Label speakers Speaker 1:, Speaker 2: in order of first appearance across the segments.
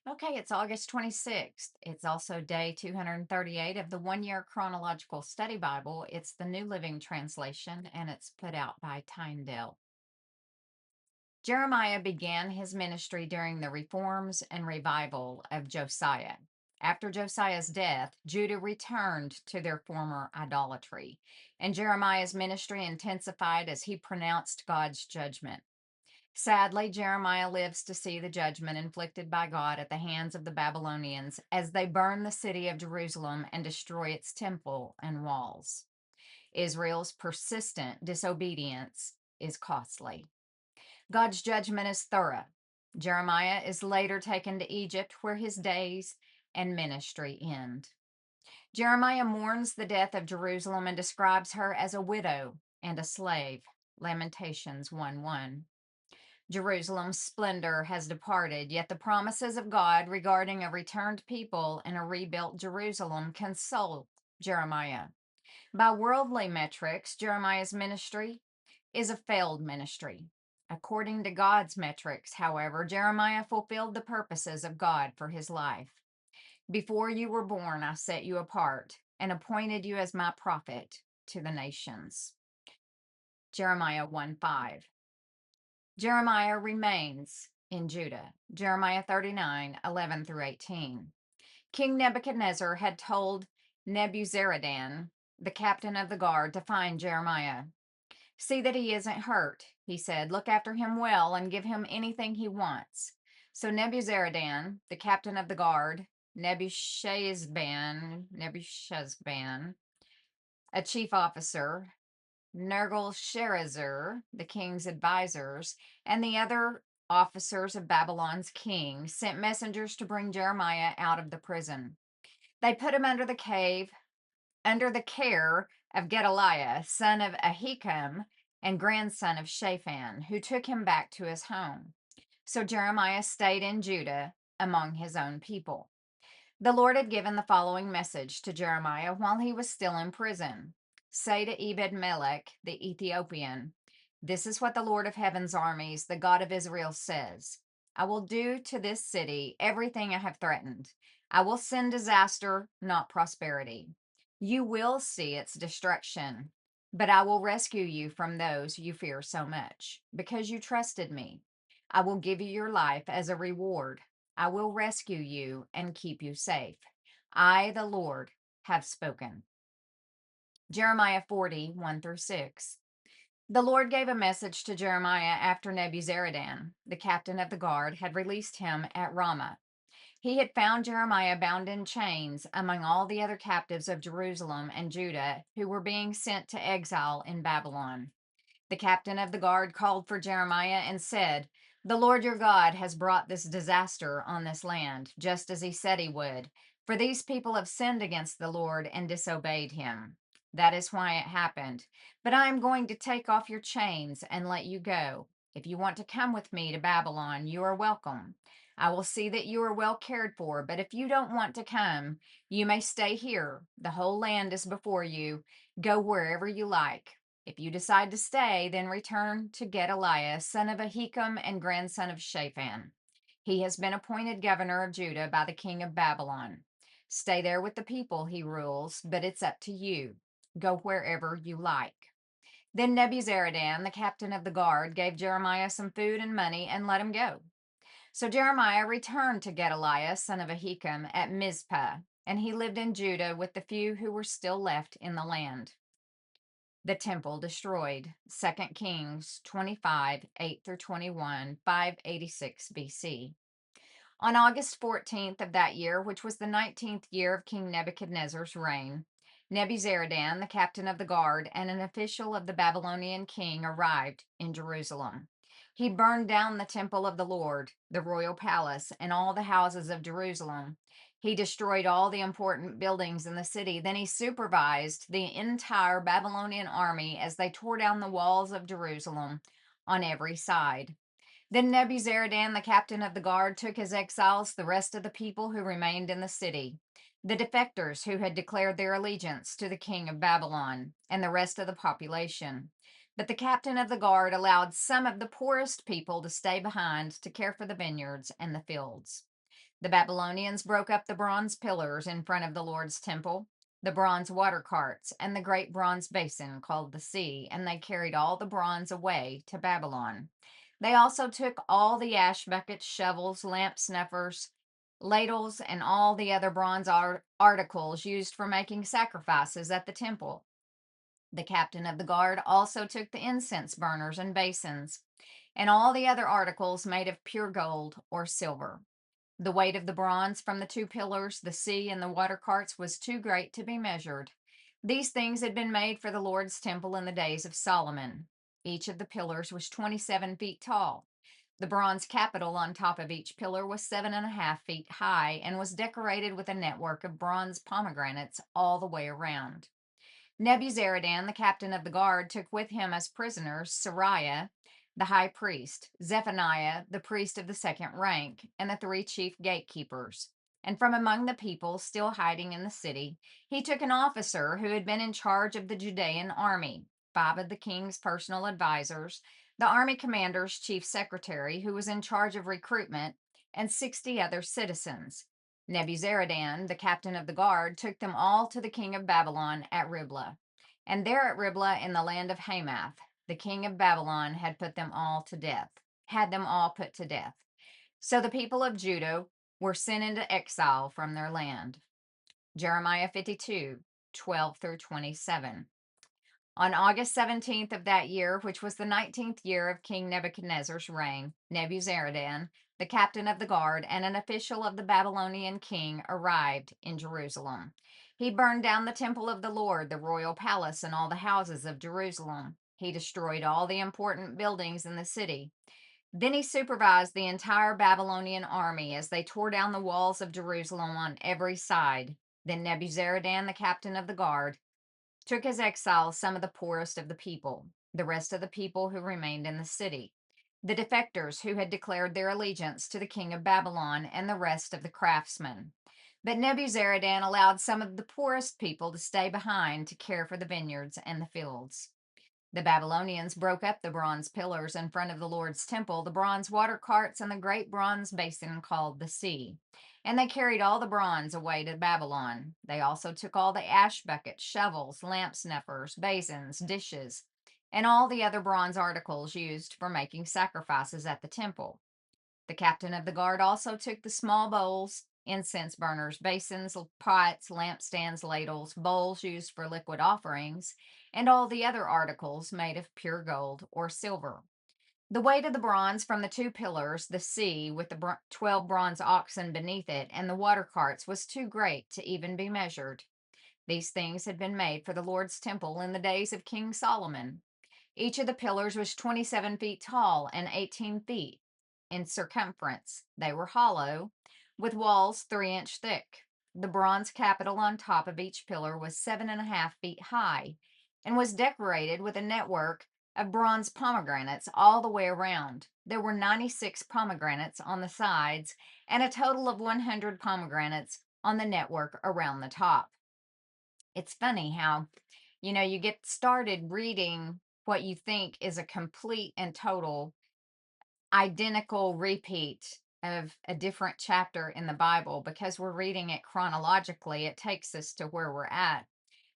Speaker 1: Okay, it's August 26th. It's also day 238 of the 1 year chronological study Bible. It's the New Living Translation and it's put out by Tyndale. Jeremiah began his ministry during the reforms and revival of Josiah. After Josiah's death, Judah returned to their former idolatry, and Jeremiah's ministry intensified as he pronounced God's judgment. Sadly, Jeremiah lives to see the judgment inflicted by God at the hands of the Babylonians as they burn the city of Jerusalem and destroy its temple and walls. Israel's persistent disobedience is costly. God's judgment is thorough. Jeremiah is later taken to Egypt, where his days and ministry end. Jeremiah mourns the death of Jerusalem and describes her as a widow and a slave. Lamentations 1:1. Jerusalem's splendor has departed, yet the promises of God regarding a returned people and a rebuilt Jerusalem console Jeremiah. By worldly metrics, Jeremiah's ministry is a failed ministry. According to God's metrics, however, Jeremiah fulfilled the purposes of God for his life. Before you were born, I set you apart and appointed you as my prophet to the nations. Jeremiah 1:5. Jeremiah remains in Judah. Jeremiah 39:11 through 18. King Nebuchadnezzar had told Nebuzaradan, the captain of the guard, to find Jeremiah. See that he isn't hurt, he said. Look after him well and give him anything he wants. So Nebuzaradan, the captain of the guard, Nebuchadnezzar, a chief officer, Nergal-Sharezer, the king's advisors, and the other officers of Babylon's king sent messengers to bring Jeremiah out of the prison. They put him under the cave, under the care of Gedaliah, son of Ahikam and grandson of Shaphan, who took him back to his home. So Jeremiah stayed in Judah among his own people. The Lord had given the following message to Jeremiah while he was still in prison. Say to Ebed-Melech, the Ethiopian, this is what the Lord of heaven's armies, the God of Israel, says. I will do to this city everything I have threatened. I will send disaster, not prosperity. You will see its destruction, but I will rescue you from those you fear so much, because you trusted me. I will give you your life as a reward. I will rescue you and keep you safe. I, the Lord, have spoken. Jeremiah 40:1 through 6. The Lord gave a message to Jeremiah after Nebuzaradan, the captain of the guard, had released him at Ramah. He had found Jeremiah bound in chains among all the other captives of Jerusalem and Judah who were being sent to exile in Babylon. The captain of the guard called for Jeremiah and said, the Lord your God has brought this disaster on this land, just as he said he would, for these people have sinned against the Lord and disobeyed him. That is why it happened. But I am going to take off your chains and let you go. If you want to come with me to Babylon, you are welcome. I will see that you are well cared for, but if you don't want to come, you may stay here. The whole land is before you. Go wherever you like. If you decide to stay, then return to Gedaliah, son of Ahikam and grandson of Shaphan. He has been appointed governor of Judah by the king of Babylon. Stay there with the people he rules, but it's up to you. Go wherever you like. Then Nebuzaradan, the captain of the guard, gave Jeremiah some food and money and let him go. So Jeremiah returned to Gedaliah, son of Ahikam, at Mizpah, and he lived in Judah with the few who were still left in the land. The temple destroyed. 2 Kings 25:8 through 21, 586 BC. On August 14th of that year, which was the 19th year of King Nebuchadnezzar's reign, Nebuzaradan, the captain of the guard, and an official of the Babylonian king arrived in Jerusalem. He burned down the temple of the Lord, the royal palace, and all the houses of Jerusalem. He destroyed all the important buildings in the city. Then he supervised the entire Babylonian army as they tore down the walls of Jerusalem on every side. Then Nebuzaradan, the captain of the guard, took as exiles the rest of the people who remained in the city, the defectors who had declared their allegiance to the king of Babylon, and the rest of the population. But the captain of the guard allowed some of the poorest people to stay behind to care for the vineyards and the fields. The Babylonians broke up the bronze pillars in front of the Lord's temple, the bronze water carts, and the great bronze basin called the sea, and they carried all the bronze away to Babylon. They also took all the ash buckets, shovels, lamp snuffers, ladles, and all the other bronze articles used for making sacrifices at the temple. The captain of the guard also took the incense burners and basins, and all the other articles made of pure gold or silver. The weight of the bronze from the two pillars, the sea, and the water carts was too great to be measured. These things had been made for the Lord's temple in the days of Solomon. Each of the pillars was 27 feet tall. The bronze capital on top of each pillar was 7.5 feet high and was decorated with a network of bronze pomegranates all the way around. Nebuzaradan, the captain of the guard, took with him as prisoners Sariah, the high priest, Zephaniah, the priest of the second rank, and the three chief gatekeepers. And from among the people still hiding in the city, he took an officer who had been in charge of the Judean army, 5 of the king's personal advisors, the army commander's chief secretary, who was in charge of recruitment, and 60 other citizens. Nebuzaradan, the captain of the guard, took them all to the king of Babylon at Riblah. And there at Riblah in the land of Hamath, the king of Babylon had put them all to death, had them all put to death. So the people of Judah were sent into exile from their land. Jeremiah 52:12 through 27. On August 17th of that year, which was the 19th year of King Nebuchadnezzar's reign, Nebuzaradan, the captain of the guard, and an official of the Babylonian king arrived in Jerusalem. He burned down the temple of the Lord, the royal palace, and all the houses of Jerusalem. He destroyed all the important buildings in the city. Then he supervised the entire Babylonian army as they tore down the walls of Jerusalem on every side. Then Nebuzaradan, the captain of the guard, took as exiles some of the poorest of the people, the rest of the people who remained in the city, the defectors who had declared their allegiance to the king of Babylon, and the rest of the craftsmen. But Nebuzaradan allowed some of the poorest people to stay behind to care for the vineyards and the fields. The Babylonians broke up the bronze pillars in front of the Lord's temple, the bronze water carts, and the great bronze basin called the sea. And they carried all the bronze away to Babylon. They also took all the ash buckets, shovels, lamp snuffers, basins, dishes, and all the other bronze articles used for making sacrifices at the temple. The captain of the guard also took the small bowls, incense burners, basins, pots, lampstands, ladles, bowls used for liquid offerings, and all the other articles made of pure gold or silver. The weight of the bronze from the two pillars, the sea with the 12 bronze oxen beneath it, and the water carts was too great to even be measured. These things had been made for the Lord's temple in the days of King Solomon. Each of the pillars was 27 feet tall and 18 feet in circumference. They were hollow, with walls 3-inch thick. The bronze capital on top of each pillar was 7.5 feet high and was decorated with a network of bronze pomegranates all the way around. There were 96 pomegranates on the sides and a total of 100 pomegranates on the network around the top. It's funny how, you get started reading what you think is a complete and total identical repeat of a different chapter in the Bible because we're reading it chronologically. It takes us to where we're at.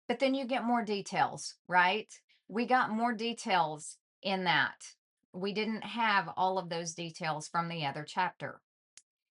Speaker 1: But then you get more details, right? We got more details in that. We didn't have all of those details from the other chapter.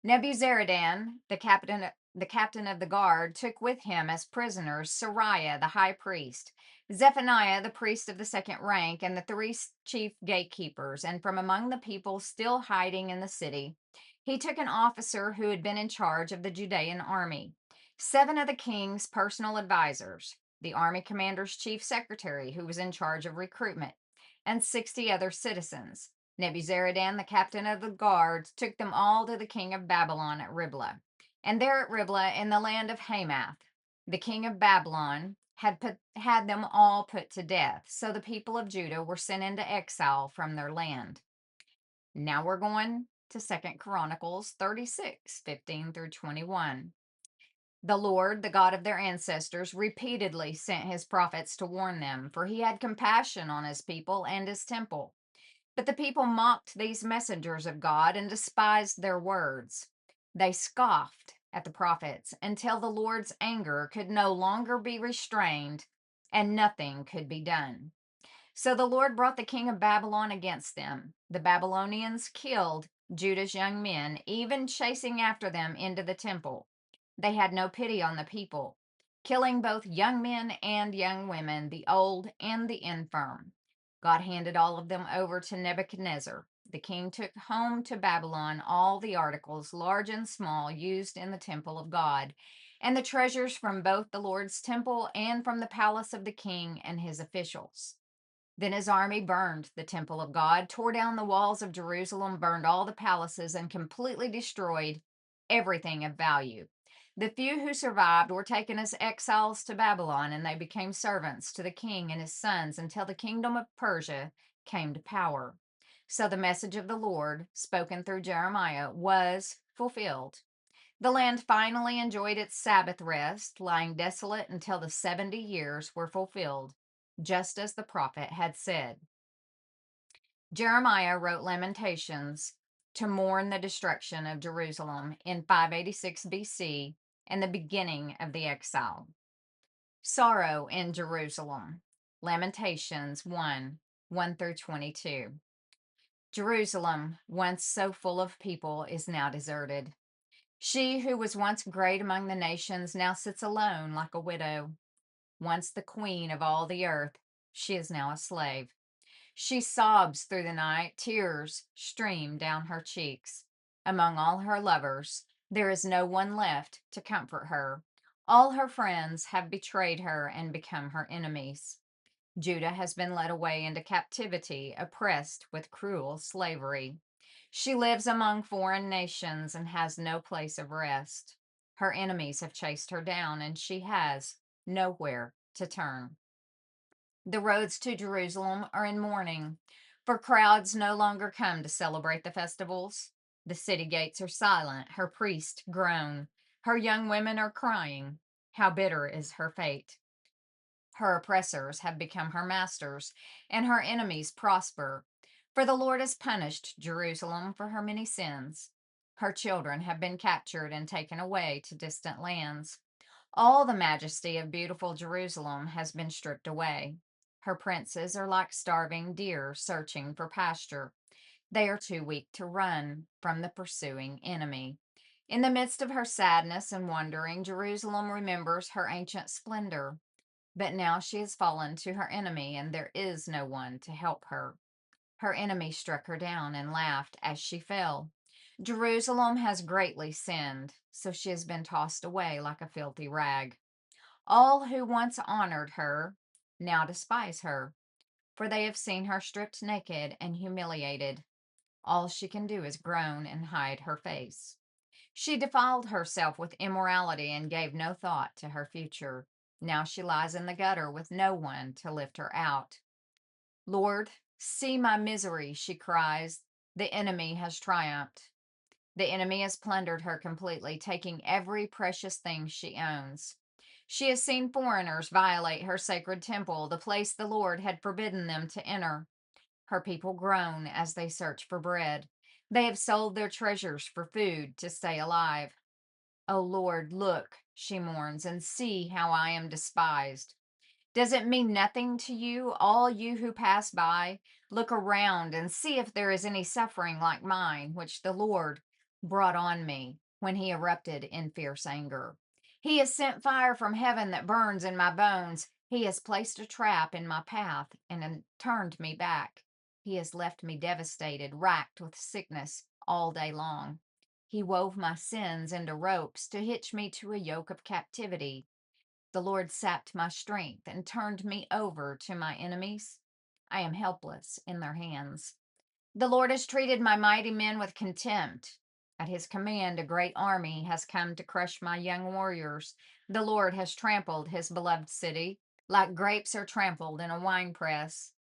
Speaker 1: Nebuzaradan, the captain of the guard, took with him as prisoners Sariah, the high priest, Zephaniah, the priest of the second rank, and the three chief gatekeepers. And from among the people still hiding in the city, he took an officer who had been in charge of the Judean army, 7 of the king's personal advisors, the army commander's chief secretary, who was in charge of recruitment, and 60 other citizens. Nebuzaradan, the captain of the guards, took them all to the king of Babylon at Riblah. And there at Riblah, in the land of Hamath, the king of Babylon had them all put to death. So the people of Judah were sent into exile from their land. Now we're going to 2 Chronicles 36:15 through 21. The Lord, the God of their ancestors, repeatedly sent his prophets to warn them, for he had compassion on his people and his temple. But the people mocked these messengers of God and despised their words. They scoffed at the prophets until the Lord's anger could no longer be restrained and nothing could be done. So the Lord brought the king of Babylon against them. The Babylonians killed Judah's young men, even chasing after them into the temple. They had no pity on the people, killing both young men and young women, the old and the infirm. God handed all of them over to Nebuchadnezzar. The king took home to Babylon all the articles, large and small, used in the temple of God, and the treasures from both the Lord's temple and from the palace of the king and his officials. Then his army burned the temple of God, tore down the walls of Jerusalem, burned all the palaces, and completely destroyed everything of value. The few who survived were taken as exiles to Babylon, and they became servants to the king and his sons until the kingdom of Persia came to power. So the message of the Lord, spoken through Jeremiah, was fulfilled. The land finally enjoyed its Sabbath rest, lying desolate until the 70 years were fulfilled, just as the prophet had said. Jeremiah wrote Lamentations to mourn the destruction of Jerusalem in 586 BC and the beginning of the exile. Sorrow in Jerusalem. Lamentations 1 through 22. Jerusalem, once so full of people, is now deserted. She who was once great among the nations now sits alone like a widow. Once the queen of all the earth, she is now a slave. She sobs through the night, tears stream down her cheeks. Among all her lovers, there is no one left to comfort her. All her friends have betrayed her and become her enemies. Judah has been led away into captivity, oppressed with cruel slavery. She lives among foreign nations and has no place of rest. Her enemies have chased her down, and she has nowhere to turn. The roads to Jerusalem are in mourning, for crowds no longer come to celebrate the festivals. The city gates are silent, her priests groan, her young women are crying. How bitter is her fate! Her oppressors have become her masters, and her enemies prosper. For the Lord has punished Jerusalem for her many sins. Her children have been captured and taken away to distant lands. All the majesty of beautiful Jerusalem has been stripped away. Her princes are like starving deer searching for pasture. They are too weak to run from the pursuing enemy. In the midst of her sadness and wandering, Jerusalem remembers her ancient splendor. But now she has fallen to her enemy, and there is no one to help her. Her enemy struck her down and laughed as she fell. Jerusalem has greatly sinned, so she has been tossed away like a filthy rag. All who once honored her now despise her, for they have seen her stripped naked and humiliated. All she can do is groan and hide her face. She defiled herself with immorality and gave no thought to her future. Now she lies in the gutter with no one to lift her out. Lord, see my misery, she cries. The enemy has triumphed. The enemy has plundered her completely, taking every precious thing she owns. She has seen foreigners violate her sacred temple, the place the Lord had forbidden them to enter. Her people groan as they search for bread. They have sold their treasures for food to stay alive. O Lord, look, she mourns, and see how I am despised. Does it mean nothing to you, all you who pass by? Look around and see if there is any suffering like mine, which the Lord brought on me when he erupted in fierce anger. He has sent fire from heaven that burns in my bones. He has placed a trap in my path and turned me back. He has left me devastated, racked with sickness all day long. He wove my sins into ropes to hitch me to a yoke of captivity. The Lord sapped my strength and turned me over to my enemies. I am helpless in their hands. The Lord has treated my mighty men with contempt. At his command, a great army has come to crush my young warriors. The Lord has trampled his beloved city, like grapes are trampled in a winepress.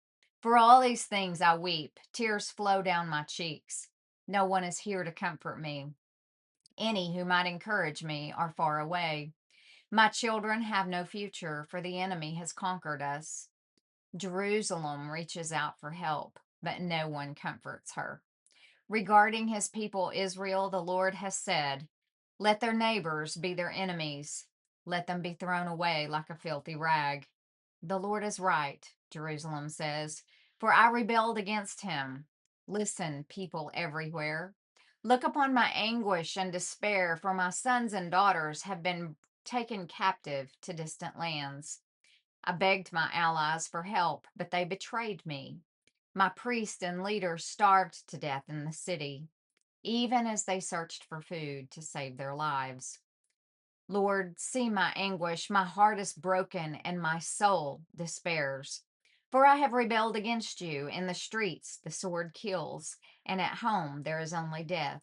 Speaker 1: For all these things I weep. Tears flow down my cheeks. No one is here to comfort me. Any who might encourage me are far away. My children have no future, for the enemy has conquered us. Jerusalem reaches out for help, but no one comforts her. Regarding his people Israel, the Lord has said, Let their neighbors be their enemies. Let them be thrown away like a filthy rag. The Lord is right, Jerusalem says, for I rebelled against him. Listen, people everywhere. Look upon my anguish and despair, for my sons and daughters have been taken captive to distant lands. I begged my allies for help, but they betrayed me. My priests and leaders starved to death in the city, even as they searched for food to save their lives. Lord, see my anguish. My heart is broken and my soul despairs. For I have rebelled against you. In the streets, the sword kills, and at home there is only death.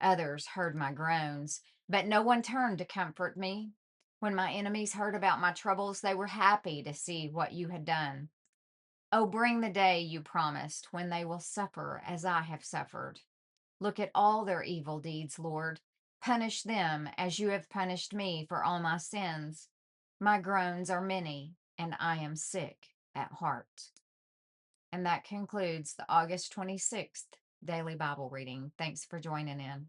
Speaker 1: Others heard my groans, but no one turned to comfort me. When my enemies heard about my troubles, they were happy to see what you had done. Oh, bring the day you promised when they will suffer as I have suffered. Look at all their evil deeds, Lord. Punish them as you have punished me for all my sins. My groans are many, and I am sick at heart. And that concludes the August 26th daily Bible reading. Thanks for joining in.